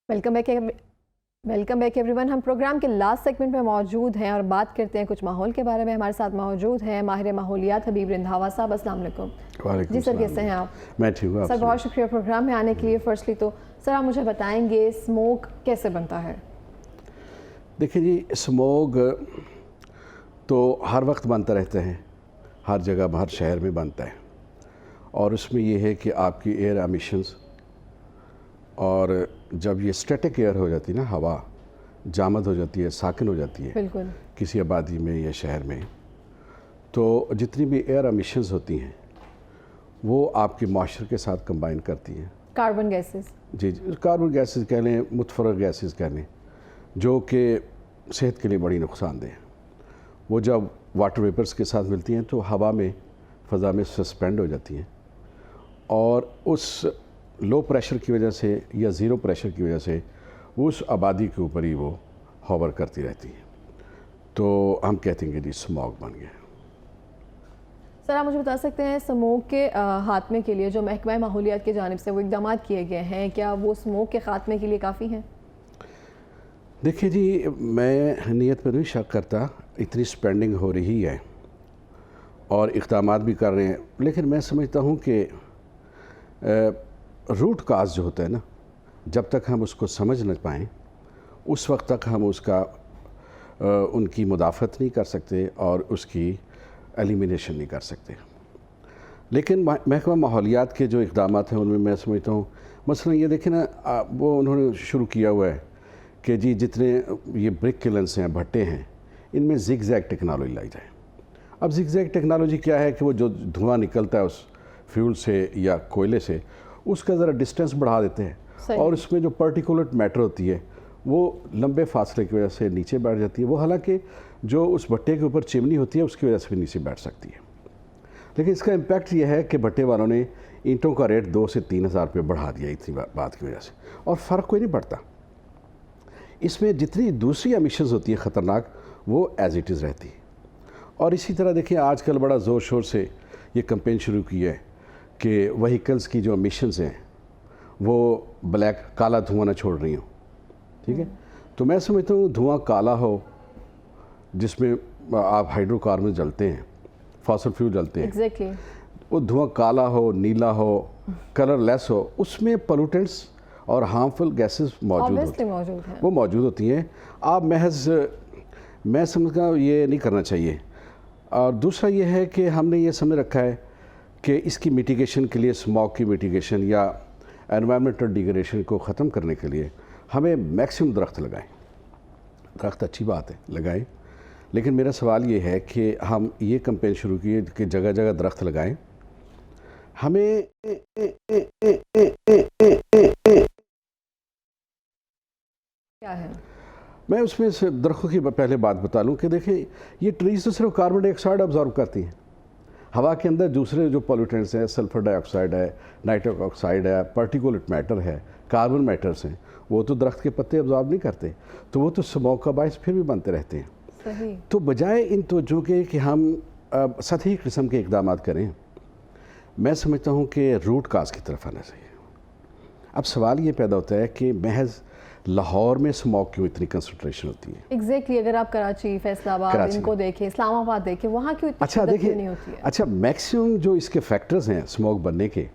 Welcome back every one. ہم programme کے last segment میں موجود ہیں اور بات کرتے ہیں کچھ ماحول کے بارے میں. ہمارے ساتھ موجود ہیں ماہر ماحولیات حبیب رندھاوا صاحب. السلام علیکم. جی سر, کیسے ہیں آپ؟ میں ٹھیک ہوں. سر بہت شکریہ پروگرام میں آنے کے لیے. فرسٹلی تو سر آپ مجھے بتائیں گے اسموک کیسے بنتا ہے؟ دیکھیں جی, اسموگ تو ہر وقت بنتا رہتا ہے, ہر جگہ ہر شہر میں بنتا ہے, اور اس میں یہ ہے کہ آپ کی ایئر ایمیشنز, اور جب یہ اسٹیٹک ایئر ہو جاتی ہے نا, ہوا جامد ہو جاتی ہے, ساکن ہو جاتی ہے بالکل کسی آبادی میں یا شہر میں, تو جتنی بھی ایئر ایمیشنز ہوتی ہیں وہ آپ کے معاشرے کے ساتھ کمبائن کرتی ہیں. کاربن گیسز, جی کاربن گیسز کہہ لیں, متفرق گیسز کہہ لیں, جو کہ صحت کے لیے بڑی نقصان دہ ہیں. وہ جب واٹر ویپرز کے ساتھ ملتی ہیں تو ہوا میں, فضا میں سسپینڈ ہو جاتی ہیں, اور اس لو پریشر کی وجہ سے یا زیرو پریشر کی وجہ سے اس آبادی کے اوپر ہی وہ ہوور کرتی رہتی ہیں. تو ہم کہتے ہیں کہ جی اسموگ بن گیا. سر آپ مجھے بتا سکتے ہیں اسموگ کے خاتمے کے لیے جو محکمہ ماحولیات کی جانب سے وہ اقدامات کیے گئے ہیں, کیا وہ اسموگ کے خاتمے کے لیے کافی ہیں؟ دیکھیں جی, میں نیت پر نہیں شک کرتا, اتنی سپینڈنگ ہو رہی ہے اور اقدامات بھی کر رہے ہیں, لیکن میں سمجھتا ہوں کہ روٹ کاز جو ہوتا ہے نا, جب تک ہم اس کو سمجھ نہ پائیں اس وقت تک ہم اس کا ان کی مدافعت نہیں کر سکتے اور اس کی ایلیمینیشن نہیں کر سکتے. لیکن محکمہ ماحولیات کے جو اقدامات ہیں ان میں سمجھتا ہوں, مثلا یہ دیکھیں نا, وہ انہوں نے شروع کیا ہوا ہے کہ جی جتنے یہ برک کلنس ہیں, بھٹے ہیں, ان میں زگ زیگ ٹیکنالوجی لائی جائے. اب زگ زیگ ٹیکنالوجی کیا ہے کہ وہ جو دھواں نکلتا ہے اس فیول سے یا کوئلے سے, اس کا ذرا ڈسٹینس بڑھا دیتے ہیں, اور اس میں جو پرٹیکولٹ میٹر ہوتی ہے وہ لمبے فاصلے کی وجہ سے نیچے بیٹھ جاتی ہے. وہ حالانکہ جو اس بھٹے کے اوپر چمنی ہوتی ہے اس کی وجہ سے بھی نیچے بیٹھ سکتی ہے, لیکن اس کا امپیکٹ یہ ہے کہ بھٹے والوں نے اینٹوں کا ریٹ 2 سے 3 ہزار روپے بڑھا دیا اتنی بات کی وجہ سے, اور فرق کوئی نہیں پڑتا. اس میں جتنی دوسری ایمیشنز ہوتی ہیں خطرناک, وہ ایز اٹ از رہتی ہے. اور اسی طرح دیکھیں آج کل بڑا زور شور سے یہ کمپین شروع کی ہے کہ وہیکلز کی جو ایمیشنز ہیں وہ بلیک, کالا دھواں نہ چھوڑ رہی ہوں. ٹھیک ہے, تو میں سمجھتا ہوں دھواں کالا ہو جس میں آپ ہائیڈرو کاربن جلتے ہیں, فاسل فیول جلتے ہیں, وہ دھواں کالا ہو, نیلا ہو, کلر لیس ہو, اس میں پولوٹنٹس اور ہارمفل گیسز موجود ہیں, وہ موجود ہوتی ہیں. آپ محض میں سمجھتا ہوں یہ نہیں کرنا چاہیے. اور دوسرا یہ ہے کہ ہم نے یہ سمجھ رکھا ہے کہ اس کی میٹیگیشن کے لیے, اسموگ کی میٹیگیشن یا انوائرمنٹل ڈیگریڈیشن کو ختم کرنے کے لیے ہمیں میکسیمم درخت لگائیں. درخت اچھی بات ہے, لگائیں, لیکن میرا سوال یہ ہے کہ ہم یہ کمپین شروع کیے کہ جگہ جگہ درخت لگائیں. ہمیں کیا ہے, میں اس میں سے درختوں کی پہلے بات بتا لوں کہ دیکھیں یہ ٹریز تو صرف کاربن ڈائی آکسائڈ ابزارو کرتی ہیں. ہوا کے اندر دوسرے جو پولوٹنٹس ہیں, سلفر ڈائی آکسائڈ ہے, نائٹرک آکسائڈ ہے, پرٹیکولٹ میٹر ہے, کاربن میٹرز ہیں, وہ تو درخت کے پتے ابزارب نہیں کرتے, تو وہ تو اسموگ کا باعث پھر بھی بنتے رہتے ہیں. صحیح. تو بجائے ان توجہ کے کہ ہم سطحی قسم کے اقدامات کریں, میں سمجھتا ہوں کہ روٹ کاز کی طرف آنا چاہیے. اب سوال یہ پیدا ہوتا ہے کہ محض لاہور میں اسموگ کیوں اتنی کنسنٹریشن ہوتی ہے؟ ایگزیکٹلی, اگر آپ کراچی, فیصل آباد ان کو دیکھیں, اسلام آباد دیکھیں, وہاں کیوں اتنی شدت نہیں ہوتی ہے؟ اچھا, میکسیمم جو اس کے فیکٹرز ہیں اسموگ بننے کے,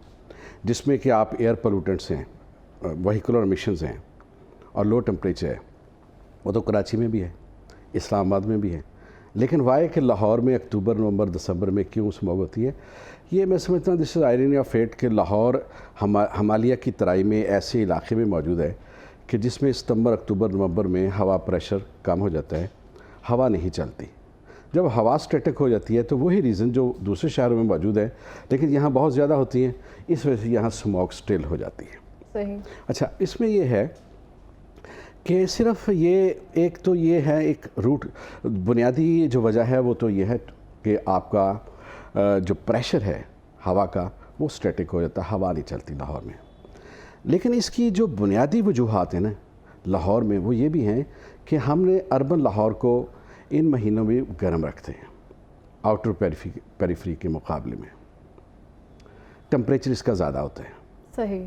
جس میں کہ آپ ایئر پولوٹنٹس ہیں, وہیکولر ایمیشنز ہیں, اور لو ٹمپریچر ہے, وہ تو کراچی میں بھی ہے, اسلام آباد میں بھی ہے. لیکن وائے کہ لاہور میں اکتوبر, نومبر, دسمبر میں کیوں اسموگ ہوتی ہے, یہ میں سمجھتا ہوں دس از آئرنی آف فیٹ کہ لاہور ہمالیہ کی ترائی میں ایسے علاقے میں موجود ہے کہ جس میں ستمبر, اکتوبر, نومبر میں ہوا پریشر کم ہو جاتا ہے, ہوا نہیں چلتی. جب ہوا اسٹیٹک ہو جاتی ہے تو وہی ریزن جو دوسرے شہروں میں موجود ہے لیکن یہاں بہت زیادہ ہوتی ہیں, اس وجہ سے یہاں اسموگ اسٹل ہو جاتی ہے. صحیح. اچھا, اس میں یہ ہے کہ صرف یہ ایک تو یہ ہے, ایک روٹ بنیادی جو وجہ ہے وہ تو یہ ہے کہ آپ کا جو پریشر ہے ہوا کا وہ اسٹیٹک ہو جاتا ہے, ہوا نہیں چلتی لاہور میں. لیکن اس کی جو بنیادی وجوہات ہیں نا لاہور میں, وہ یہ بھی ہیں کہ ہم نے اربن لاہور کو ان مہینوں میں گرم رکھتے ہیں آؤٹر پیریفری کے مقابلے میں. ٹمپریچر اس کا زیادہ ہوتا ہے. صحیح.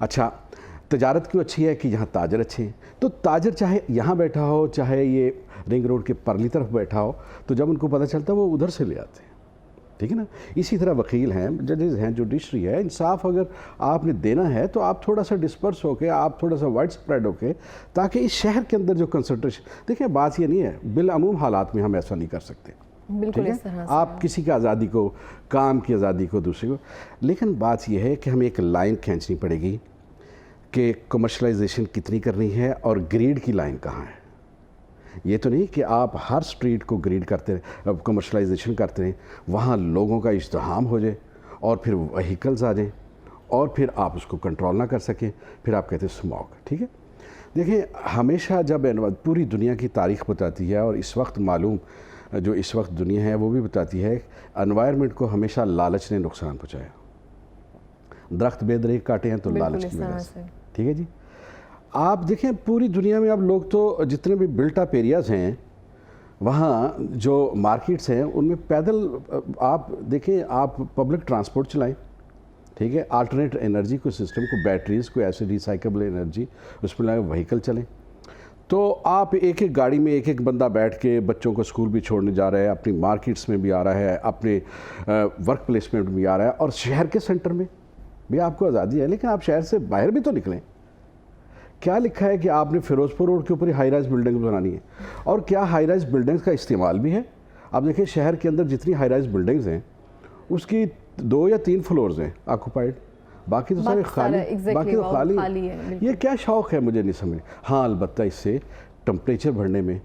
اچھا تجارت کیوں اچھی ہے کہ یہاں تاجر اچھے ہیں. تو تاجر چاہے یہاں بیٹھا ہو چاہے یہ رنگ روڈ کے پرلی طرف بیٹھا ہو, تو جب ان کو پتہ چلتا ہے وہ ادھر سے لے آتے ہیں. ٹھیک ہے نا. اسی طرح وکیل ہیں, ججز ہیں, جوڈیشری ہے. انصاف اگر آپ نے دینا ہے تو آپ تھوڑا سا ڈسپرس ہو کے, آپ تھوڑا سا وائڈ اسپریڈ ہو کے, تاکہ اس شہر کے اندر جو کنسنٹریشن, دیکھیں بات یہ نہیں ہے بالعموم حالات میں ہم ایسا نہیں کر سکتے. بالکل اس طرح سے آپ کسی کی آزادی کو, کام کی آزادی کو دوسرے کو, لیکن بات یہ ہے کہ ہمیں ایک لائن کھینچنی پڑے گی کہ کمرشلائزیشن کتنی کرنی ہے اور گریڈ کی لائن کہاں ہے. یہ تو نہیں کہ آپ ہر سٹریٹ کو گریڈ کرتے رہیں, کمرشلائزیشن کرتے رہیں, وہاں لوگوں کا ازدحام ہو جائے اور پھر وہیکلز آ جائیں اور پھر آپ اس کو کنٹرول نہ کر سکیں, پھر آپ کہتے ہیں اسموگ. ٹھیک ہے. دیکھیں ہمیشہ جب پوری دنیا کی تاریخ بتاتی ہے, اور اس وقت معلوم جو اس وقت دنیا ہے وہ بھی بتاتی ہے, انوائرمنٹ کو ہمیشہ لالچ نے نقصان پہنچایا. درخت بے دریغ کاٹے ہیں تو لالچ کی وجہ سے. ٹھیک ہے جی. آپ دیکھیں پوری دنیا میں اب لوگ تو جتنے بھی بلٹ اپ ایریاز ہیں وہاں جو مارکیٹس ہیں ان میں پیدل, آپ دیکھیں آپ پبلک ٹرانسپورٹ چلائیں. ٹھیک ہے. آلٹرنیٹ انرجی کو سسٹم کو, بیٹریز کو, ایسے ریسائیکل انرجی اس میں لائیں, وہیکل چلیں. تو آپ ایک ایک گاڑی میں ایک ایک بندہ بیٹھ کے بچوں کو اسکول بھی چھوڑنے جا رہا ہے, اپنی مارکیٹس میں بھی آ رہا ہے, اپنے ورک پلیس میں بھی آ رہا ہے, اور شہر کے سینٹر میں بھی آپ کو آزادی ہے. لیکن آپ شہر سے باہر بھی تو نکلیں. کیا لکھا ہے کہ آپ نے فیروز پور روڈ کے اوپر ہی ہائی رائز بلڈنگ بنانی ہے, اور کیا ہائی رائز بلڈنگز کا استعمال بھی ہے. آپ دیکھیں شہر کے اندر جتنی ہائی رائز بلڈنگز ہیں اس کی 2 یا 3 فلورز ہیں آکوپائڈ, باقی تو سارے خالی, باقی تو خالی ہیں. یہ کیا شوق ہے مجھے نہیں سمجھ. ہاں البتہ اس سے ٹمپریچر بڑھنے میں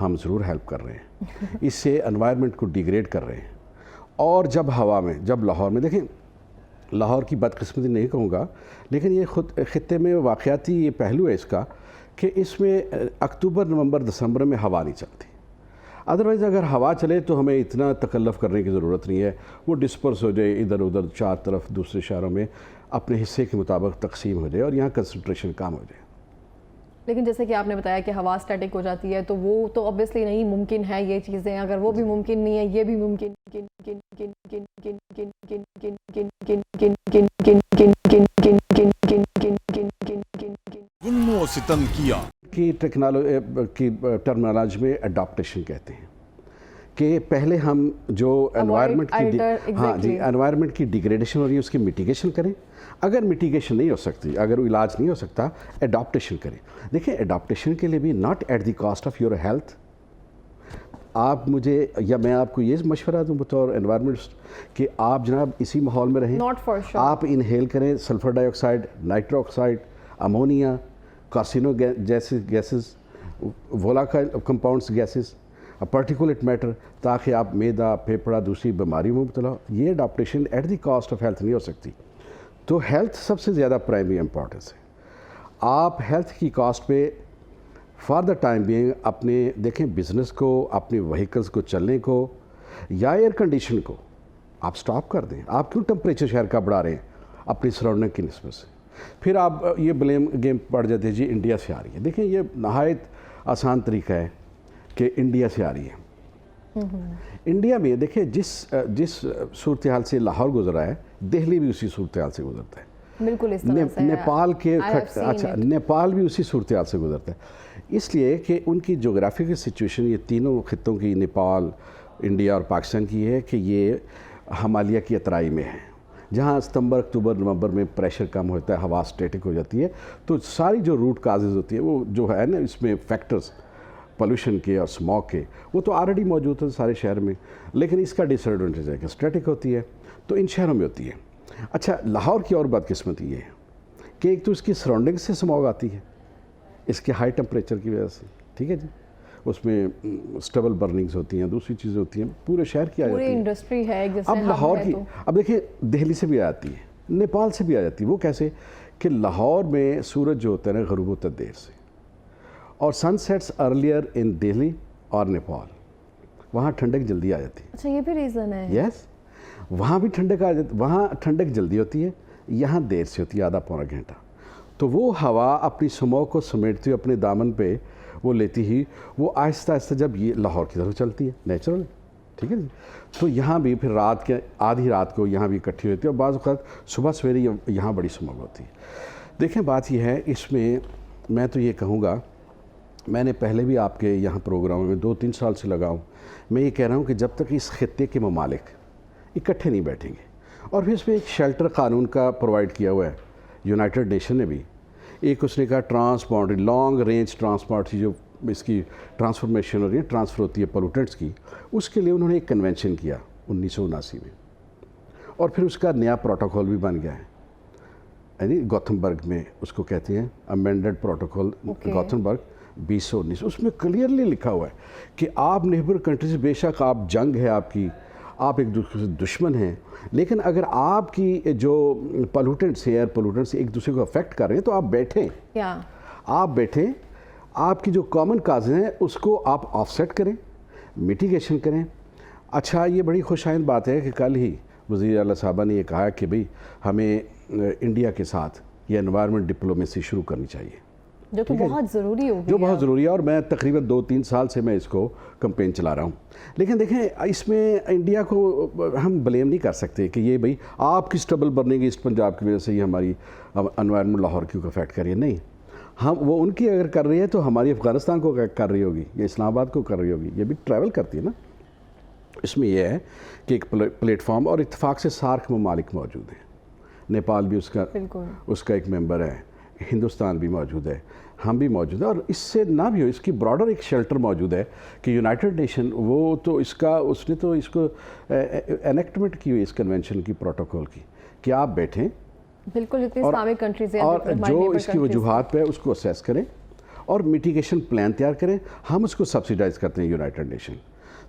ہم ضرور ہیلپ کر رہے ہیں, اس سے انوائرمنٹ کو ڈیگریڈ کر رہے ہیں. اور جب ہوا میں, جب لاہور میں, دیکھیں لاہور کی بدقسمتی نہیں کہوں گا, لیکن یہ خود خطے میں واقعاتی یہ پہلو ہے اس کا کہ اس میں اکتوبر نومبر دسمبر میں ہوا نہیں چلتی. ادروائز اگر ہوا چلے تو ہمیں اتنا تکلف کرنے کی ضرورت نہیں ہے, وہ ڈسپرس ہو جائے ادھر ادھر 4 طرف دوسرے شہروں میں, اپنے حصے کے مطابق تقسیم ہو جائے اور یہاں کنسنٹریشن کم ہو جائے. لیکن جیسے کہ آپ نے بتایا کہ ہوا اسٹیٹک ہو جاتی ہے تو وہ تو obviously نہیں ممکن ہے یہ چیزیں, اگر وہ بھی ممکن نہیں ہے یہ بھی ممکن. ظلم و ستم کیا کہ ٹیکنالوجی کی ٹرمنالوجی میں اڈاپٹیشن کہتے ہیں کہ پہلے ہم جو انوائرمنٹ کی, ہاں جی, انوائرمنٹ کی ڈیگریڈیشن ہو رہی ہے اس کی میٹیگیشن کریں. اگر میٹیگیشن نہیں ہو سکتی, اگر علاج نہیں ہو سکتا, اڈاپٹیشن کریں. دیکھیں اڈاپٹیشن کے لیے بھی not at the cost of your health. آپ مجھے یا میں آپ کو یہ مشورہ دوں بطور انوائرمنٹسٹ کہ آپ جناب اسی ماحول میں رہیں. آپ انہیل کریں sulphur dioxide, nitro oxide, ammonia, carcino gases, volatile compounds gases, particulate matter, تاکہ آپ میدا, پھیپھڑا, دوسری بیماریوں میں مبتلا ہو. یہ adaptation at the cost of health نہیں ہو سکتی. تو ہیلتھ سب سے زیادہ پرائمری امپورٹنس ہے. آپ ہیلتھ کی کاسٹ پہ فار دا ٹائم بینگ اپنے دیکھیں بزنس کو, اپنے وہیکلز کو چلنے کو یا ایئر کنڈیشن کو آپ سٹاپ کر دیں. آپ کیوں ٹمپریچر شہر کا بڑھا رہے ہیں اپنی سراؤنڈنگ کی نسبت سے؟ پھر آپ یہ بلیم گیم پڑ جاتے ہیں جی انڈیا سے آ رہی ہے. دیکھیں یہ نہایت آسان طریقہ ہے کہ انڈیا سے آ رہی ہے. انڈیا میں دیکھیں جس صورتحال سے لاہور گزرا ہے, دہلی بھی اسی صورتحال سے گزرتا ہے. بالکل اس طرح سے نیپال کے, اچھا نیپال بھی اسی صورتحال سے گزرتا ہے. اس لیے کہ ان کی جغرافیکل سچویشن یہ تینوں خطوں کی, نیپال, انڈیا اور پاکستان کی ہے کہ یہ ہمالیہ کی اترائی میں ہے, جہاں ستمبر اکتوبر نومبر میں پریشر کم ہوتا ہے, ہوا اسٹیٹک ہو جاتی ہے. تو ساری جو روٹ کازز ہوتی ہیں وہ جو ہے نا اس میں فیکٹرز پولوشن کے اور اسموگ کے, وہ تو آلریڈی موجود ہے سارے شہر میں. لیکن اس کا ڈس ایڈوانٹیج ہے کہ اسٹیٹک ہوتی ہے, تو ان شہروں میں ہوتی ہے. اچھا لاہور کی اور بدقسمتی یہ ہے کہ ایک تو اس کی سراؤنڈنگ سے اسموگ آتی ہے اس کے ہائی ٹمپریچر کی وجہ سے. ٹھیک ہے جی. اس میں اسٹبل برننگز ہوتی ہیں, دوسری چیزیں ہوتی ہیں, پورے شہر کی آ جاتی ہیں. پوری انڈسٹری ہے. اب لاہور کی, اب دیکھیں دہلی سے بھی آتی ہے, نیپال سے بھی آ جاتی ہے. وہ کیسے کہ لاہور میں سورج جو ہوتا ہے نا غروب ہوتا ہے دیر سے, اور سن سیٹس ارلیئر ان دہلی اور نیپال. وہاں ٹھنڈک جلدی آ جاتی ہے. اچھا یہ بھی ریزن ہے. یس, وہاں بھی ٹھنڈک آ جاتی, وہاں ٹھنڈک جلدی ہوتی ہے, یہاں دیر سے ہوتی ہے, آدھا پونا گھنٹہ. تو وہ ہوا اپنی اسموگ کو سمیٹتی ہوئی اپنے دامن پہ وہ لیتی ہی, وہ آہستہ آہستہ جب یہ لاہور کی طرف چلتی ہے نیچرل. ٹھیک ہے جی. تو یہاں بھی پھر رات کے آدھی رات کو یہاں بھی اکٹھی ہوتی ہے, اور بعض اوقات صبح سویرے یہاں بڑی سماگ ہوتی ہے. دیکھیں بات یہ ہے, اس میں تو یہ کہوں گا, میں نے پہلے بھی آپ کے یہاں پروگراموں میں 2-3 سال سے لگا ہوں, میں یہ کہہ رہا ہوں کہ جب تک اس خطے کے ممالک اکٹھے نہیں بیٹھیں گے, اور پھر اس میں ایک شیلٹر قانون کا پرووائڈ کیا ہوا ہے یونائٹڈ نیشن نے بھی, ایک اس نے کہا transboundary long range transport کی جو اس کی ٹرانسفارمیشن ہو رہی ہے, ٹرانسفر ہوتی ہے پولوٹنٹس کی, اس کے لیے انہوں نے ایک کنونشن کیا 1979 میں, اور پھر اس کا نیا پروٹوکول بھی بن گیا ہے, یعنی گوتھمبرگ میں اس کو کہتے ہیں امینڈڈ پروٹوکول گوتھمبرگ 2019. اس میں کلیئرلی لکھا ہوا ہے کہ آپ نیبر کنٹریز, بے شک آپ جنگ ہے آپ کی, آپ ایک دوسرے سے دشمن ہیں, لیکن اگر آپ کی جو پولوٹنٹس ایئر پولوٹنٹس ایک دوسرے کو افیکٹ کر رہے ہیں تو آپ بیٹھیں, آپ کی جو کامن کازز ہیں اس کو آپ آف سیٹ کریں, میٹیگیشن کریں. اچھا, یہ بڑی خوش آئند بات ہے کہ کل ہی وزیر اعلیٰ صاحبہ نے یہ کہا کہ بھئی ہمیں انڈیا کے ساتھ یہ انوائرمنٹ ڈپلومیسی شروع کرنی چاہیے, جو کہ بہت ضروری ہوگی, جو بہت ضروری ہے, اور میں تقریباً 2-3 سال سے میں اس کو کمپین چلا رہا ہوں. لیکن دیکھیں اس میں انڈیا کو ہم بلیم نہیں کر سکتے کہ یہ بھئی آپ کی اسٹربل برننگ ایسٹ پنجاب کی وجہ سے یہ ہماری انوائرمنٹ لاہور کیوں افیکٹ کر رہی ہے. نہیں, ہم وہ ان کی اگر کر رہی ہے تو ہماری افغانستان کو کر رہی ہوگی, یا اسلام آباد کو کر رہی ہوگی, یہ بھی ٹریول کرتی ہے نا. اس میں یہ ہے کہ ایک پلیٹ فارم, اور اتفاق سے سارک ممالک موجود ہیں, نیپال بھی اس کا ایک ممبر ہے, ہندوستان بھی موجود ہے, ہم بھی موجود ہیں, اور اس سے نہ بھی ہو اس کی براڈر ایک شیلٹر موجود ہے کہ یونائٹڈ نیشن وہ تو اس نے تو اس کو انیکٹمنٹ کی ہوئی اس کنونشن کی پروٹوکول کی کہ آپ بیٹھیں, بالکل اتنی اسلامک کنٹریز ہیں, اور جو اس کی وجوہات پہ اس کو اسیس کریں اور میٹیگیشن پلان تیار کریں. ہم اس کو سبسیڈائز کرتے ہیں یونائٹڈ نیشن.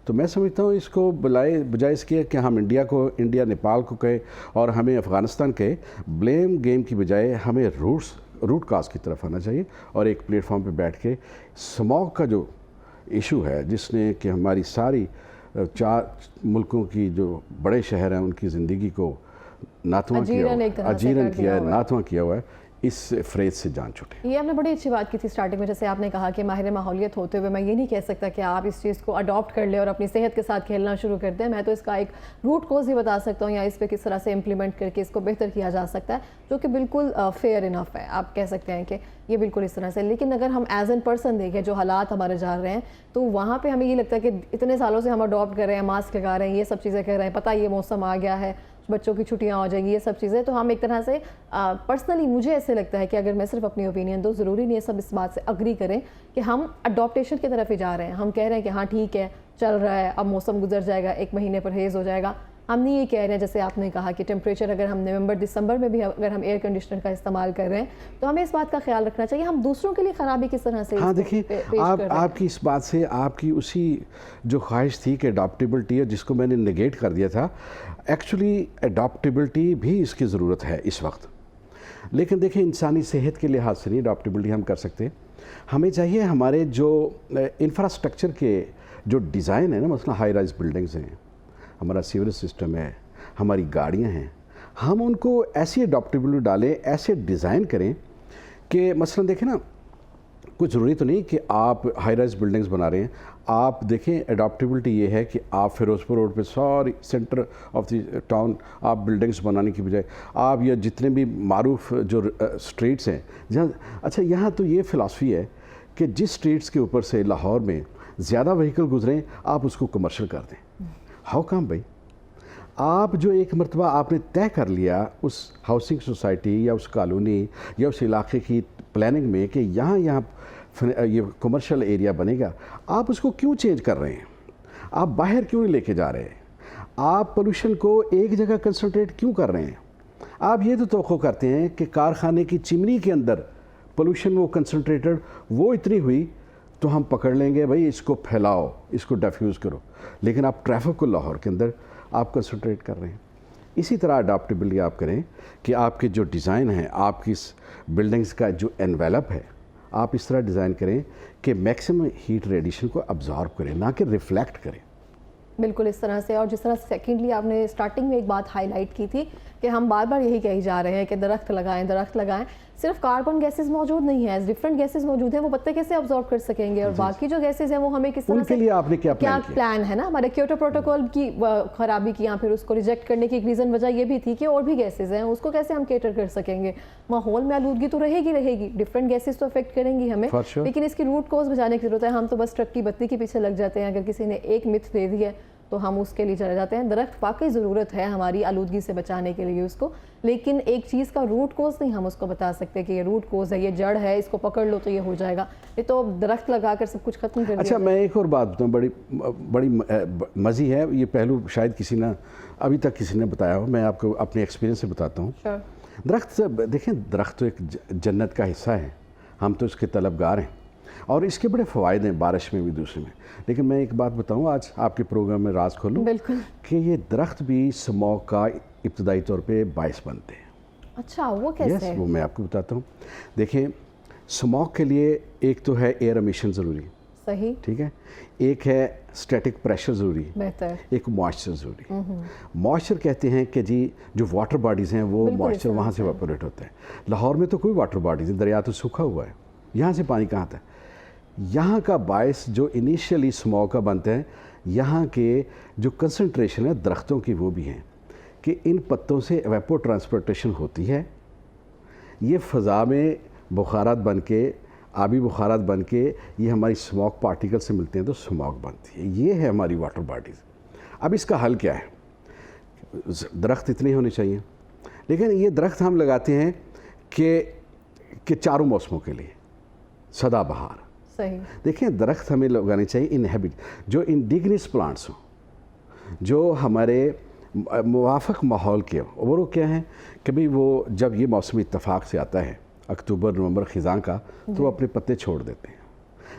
تو میں سمجھتا ہوں اس کو بجائے اس کے کہ ہم انڈیا نیپال کو کہے اور ہمیں افغانستان کہے, بلیم گیم کی بجائے ہمیں روٹ کاز کی طرف آنا چاہیے, اور ایک پلیٹ فارم پہ بیٹھ کے سماگ کا جو ایشو ہے جس نے کہ ہماری ساری 4 ملکوں کی جو بڑے شہر ہیں ان کی زندگی کو ناتواں کیا ہوا ہے, اس فریز سے جان چھوٹے. یہ آپ نے بڑی اچھی بات کی تھی سٹارٹنگ میں, جیسے آپ نے کہا کہ ماہر ماحولیت ہوتے ہوئے میں یہ نہیں کہہ سکتا کہ آپ اس چیز کو اڈاپٹ کر لیں اور اپنی صحت کے ساتھ کھیلنا شروع کر دیں. میں تو اس کا ایک روٹ کوز ہی بتا سکتا ہوں, یا اس پہ کس طرح سے امپلیمنٹ کر کے اس کو بہتر کیا جا سکتا ہے, جو کہ بالکل فیئر انف ہے. آپ کہہ سکتے ہیں کہ یہ بالکل اس طرح سے. لیکن اگر ہم ایز این پرسن دیکھیں جو حالات ہمارے جا رہے ہیں, تو وہاں پہ ہمیں یہ لگتا ہے کہ اتنے سالوں سے ہم اڈاپٹ کر رہے ہیں, ماسک لگا رہے ہیں, یہ سب چیزیں کر رہے ہیں, پتہ یہ موسم آ گیا ہے, بچوں کی چھٹیاں ہو جائیں گی, یہ سب چیزیں. تو ہم ایک طرح سے پرسنلی مجھے ایسے لگتا ہے کہ اگر میں صرف اپنی اوپینین دو, ضروری نہیں ہے سب اس بات سے اگری کریں کہ ہم اڈاپٹیشن کی طرف ہی جا رہے ہیں. ہم کہہ رہے ہیں کہ ہاں ٹھیک ہے چل رہا ہے, اب موسم گزر جائے گا, 1 مہینے پرہیز ہو جائے گا. ہم نہیں یہ کہہ رہے ہیں جیسے آپ نے کہا کہ ٹیمپریچر اگر ہم نومبر دسمبر میں بھی اگر ہم ایئر کنڈیشنر کا استعمال کر رہے ہیں تو ہمیں اس بات کا خیال رکھنا چاہیے. ہم دوسروں کے لیے خرابی کس طرح سے ہاں دیکھیں, آپ کی اس بات سے آپ کی اسی جو خواہش تھی کہ اڈاپٹیبلٹی ہے جس کو میں نے نگیٹ کر دیا تھا, ایکچولی اڈاپٹیبلٹی بھی اس کی ضرورت ہے اس وقت. لیکن دیکھیں انسانی صحت کے لحاظ سے نہیں اڈاپٹیبلٹی ہم کر سکتے. ہمیں چاہیے ہمارے جو انفراسٹرکچر کے جو ڈیزائن ہے نا, مثلا ہائی رائز بلڈنگز ہیں, ہمارا سیوریج سسٹم ہے, ہماری گاڑیاں ہیں, ہم ان کو ایسی اڈاپٹیبلٹی ڈالیں, ایسے ڈیزائن کریں کہ مثلا دیکھیں نا, کچھ ضروری تو نہیں کہ آپ ہائی رائز بلڈنگز بنا رہے ہیں. آپ دیکھیں اڈاپٹیبلٹی یہ ہے کہ آپ فیروز پور روڈ پہ ساری سینٹر آف دی ٹاؤن آپ بلڈنگز بنانے کی بجائے آپ یا جتنے بھی معروف جو اسٹریٹس ہیں جہاں, اچھا یہاں تو یہ فلاسفی ہے کہ جس اسٹریٹس کے اوپر سے لاہور میں زیادہ وہیکل گزریں آپ اس کو کمرشل کر دیں. ہاؤ کم بھائی, آپ جو ایک مرتبہ آپ نے طے کر لیا اس ہاؤسنگ سوسائٹی یا اس کالونی یا اس علاقے کی پلاننگ میں کہ یہاں یہ کمرشل ایریا بنے گا, آپ اس کو کیوں چینج کر رہے ہیں؟ آپ باہر کیوں لے کے جا رہے ہیں؟ آپ پولوشن کو ایک جگہ کنسنٹریٹ کیوں کر رہے ہیں؟ آپ یہ تو توقع کرتے ہیں کہ کارخانے کی چمنی کے اندر پولوشن وہ کنسنٹریٹڈ وہ اتنی ہوئی تو ہم پکڑ لیں گے بھائی اس کو پھیلاؤ, اس کو ڈیفیوز کرو. لیکن آپ ٹریفک کو لاہور کے اندر آپ کنسنٹریٹ کر رہے ہیں. اسی طرح اڈاپٹیبلٹی آپ کریں کہ آپ کے جو ڈیزائن ہیں, آپ کی بلڈنگز کا جو انویلپ ہے, آپ اس طرح ڈیزائن کریں کہ میکسیمم ہیٹ ریڈیشن کو ابزارب کریں, نہ کہ ریفلیکٹ کریں. بالکل اس طرح سے. اور جس طرح سیکنڈلی آپ نے اسٹارٹنگ میں ایک بات ہائی لائٹ کی تھی کہ ہم بار بار یہی کہی جا رہے ہیں کہ درخت لگائیں درخت لگائیں. صرف کاربن گیسز موجود نہیں ہیں, ڈفرینٹ گیسز موجود ہیں, وہ پتے کیسے ابزارب کر سکیں گے, اور باقی جو گیسز ہیں وہ ہمیں کس طرح ان کے لیے آپ نے کیا پلان ہے نا. ہمارے کیوٹو پروٹوکول کی خرابی کی, یا پھر اس کو ریجیکٹ کرنے کی ایک ریزن وجہ یہ بھی تھی کہ اور بھی گیسز ہیں, اس کو کیسے ہم کیٹر کر سکیں گے. ماحول میں آلودگی تو رہے گی, ڈفرینٹ گیسز تو افیکٹ کریں گی ہمیں, لیکن اس کی روٹ کوز بجانے کی ضرورت ہے. ہم تو بس ٹرک کی بتی کے پیچھے لگ جاتے ہیں, اگر کسی نے ایک متھ دے دی ہے تو ہم اس کے لیے چلے جاتے ہیں. درخت واقعی ضرورت ہے ہماری آلودگی سے بچانے کے لیے اس کو, لیکن ایک چیز کا روٹ کوز نہیں ہم اس کو بتا سکتے کہ یہ روٹ کوز ہے, یہ جڑ ہے, اس کو پکڑ لو تو یہ ہو جائے گا. یہ تو درخت لگا کر سب کچھ ختم کر دیا. اچھا میں ایک اور بات بتاؤں, بڑی مزی ہے یہ پہلو, شاید کسی نے ابھی تک کسی نے بتایا ہو, میں آپ کو اپنے ایکسپیرینس سے بتاتا ہوں. درخت دیکھیں, درخت تو ایک جنت کا حصہ ہے, ہم تو اس کے طلبگار ہیں, اور اس کے بڑے فوائد ہیں بارش میں بھی دوسرے میں. لیکن میں ایک بات بتاؤں, آج آپ کے پروگرام میں راز کھولوں کہ یہ درخت بھی اسموگ کا ابتدائی طور پہ باعث بنتے ہیں. اچھا وہ کیسے ہے؟ وہ میں آپ کو بتاتا ہوں. دیکھیں اسموگ کے لیے ایک تو ہے ایئر امیشن ضروری, صحیح ٹھیک ہے, ایک ہے اسٹیٹک پریشر ضروری, بہتر, ایک موئسچر ضروری. موئسچر کہتے ہیں کہ جی جو واٹر باڈیز ہیں وہ موئسچر وہاں سے ایواپوریٹ ہوتا ہے. لاہور میں تو کوئی واٹر باڈیز نہیں, دریا تو سوکھا ہوا ہے, یہاں سے پانی کہاں آتا ہے. یہاں کا باعث جو انیشیلی اسموگ کا بنتا ہے, یہاں کے جو کنسنٹریشن ہے درختوں کی وہ بھی ہیں کہ ان پتوں سے ایواپو ٹرانسپورٹیشن ہوتی ہے, یہ فضا میں بخارات بن کے, آبی بخارات بن کے یہ ہماری اسموگ پارٹیکل سے ملتے ہیں تو اسموگ بنتی ہے. یہ ہے ہماری واٹر باڈیز. اب اس کا حل کیا ہے؟ درخت اتنے ہونے چاہیے, لیکن یہ درخت ہم لگاتے ہیں کہ چاروں موسموں کے لیے, سدا بہار. دیکھیں درخت ہمیں لگانے چاہیے انہیبٹ, جو انڈیگنس پلانٹس ہوں, جو ہمارے موافق ماحول کے ہوں. اور وہ کیا ہیں کہ بھئی وہ جب یہ موسم اتفاق سے آتا ہے اکتوبر نومبر خزاں کا, تو وہ اپنے پتے چھوڑ دیتے ہیں.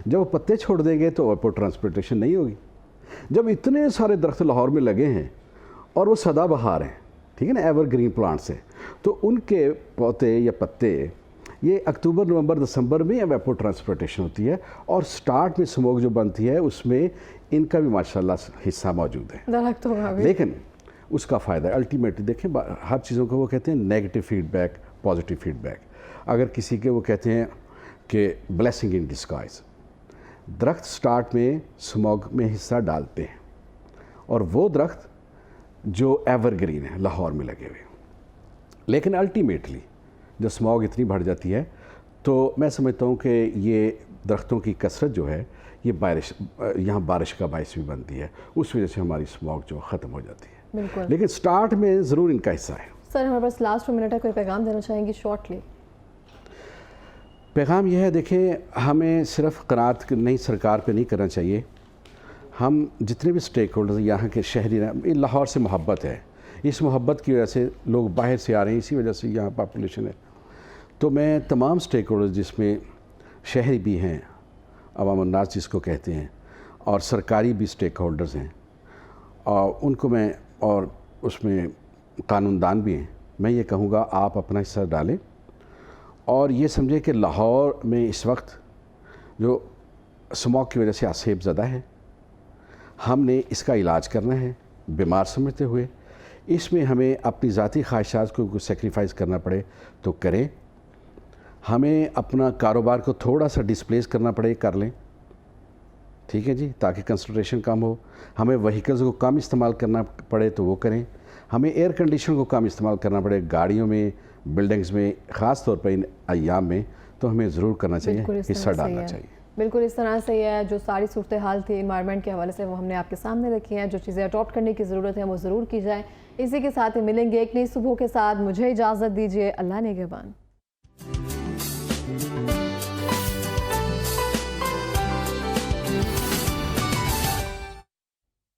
جب وہ پتے چھوڑ دیں گے تو ایواپو ٹرانسپورٹیشن نہیں ہوگی. جب اتنے سارے درخت لاہور میں لگے ہیں اور وہ سدا بہار ہیں, ٹھیک ہے نا, ایور گرین پلانٹس ہیں, تو ان کے پودے یا پتے یہ اکتوبر نومبر دسمبر میں ایواپو ٹرانسپورٹیشن ہوتی ہے, اور سٹارٹ میں اسموگ جو بنتی ہے اس میں ان کا بھی ماشاءاللہ حصہ موجود ہے. لیکن اس کا فائدہ الٹیمیٹلی دیکھیں, ہر چیزوں کو وہ کہتے ہیں negative feedback, positive feedback. اگر کسی کے وہ کہتے ہیں کہ بلیسنگ ان ڈسگائز, درخت سٹارٹ میں اسموگ میں حصہ ڈالتے ہیں, اور وہ درخت جو ایور گرین ہے لاہور میں لگے ہوئے. لیکن الٹیمیٹلی جب اسموگ اتنی بڑھ جاتی ہے تو میں سمجھتا ہوں کہ یہ درختوں کی کثرت جو ہے یہ یہاں بارش کا باعث بھی بنتی ہے, اس وجہ سے ہماری اسموگ جو ختم ہو جاتی ہے. لیکن سٹارٹ میں ضرور ان کا حصہ ہے. سر ہمارے پاس لاسٹ منٹ ہے, کوئی پیغام دینا چاہیں گی شارٹلی؟ پیغام یہ ہے, دیکھیں ہمیں صرف قناعت نہیں سرکار پہ نہیں کرنا چاہیے. ہم جتنے بھی اسٹیک ہولڈرز یہاں کے شہری ہیں, لاہور سے محبت ہے, اس محبت کی وجہ سے لوگ باہر سے آ رہے ہیں, اسی وجہ سے یہاں پاپولیشن ہے. تو میں تمام اسٹیک ہولڈرز جس میں شہری بھی ہیں, عوام الناس جس کو کہتے ہیں, اور سرکاری بھی اسٹیک ہولڈرز ہیں, اور ان کو میں, اور اس میں قانون دان بھی ہیں, میں یہ کہوں گا آپ اپنا حصہ ڈالیں, اور یہ سمجھیں کہ لاہور میں اس وقت جو اسموگ کی وجہ سے آسیب زدہ ہے, ہم نے اس کا علاج کرنا ہے بیمار سمجھتے ہوئے. اس میں ہمیں اپنی ذاتی خواہشات کو سیکریفائز کرنا پڑے تو کریں, ہمیں اپنا کاروبار کو تھوڑا سا ڈسپلیس کرنا پڑے کر لیں, ٹھیک ہے جی, تاکہ کنسنٹریشن کم ہو. ہمیں وہیکلز کو کم استعمال کرنا پڑے تو وہ کریں. ہمیں ایئر کنڈیشن کو کم استعمال کرنا پڑے گاڑیوں میں, بلڈنگز میں, خاص طور پر ان ایام میں, تو ہمیں ضرور کرنا چاہیے, حصہ ڈالنا چاہیے. بالکل اس طرح سے ہے, جو ساری صورتحال تھی انوائرمنٹ کے حوالے سے وہ ہم نے آپ کے سامنے رکھی ہیں. جو چیزیں اڈاپٹ کرنے کی ضرورت ہے وہ ضرور کی جائے. اسی کے ساتھ ملیں گے ایک نئی صبح کے ساتھ. مجھے اجازت دیجیے, اللہ نگہبان.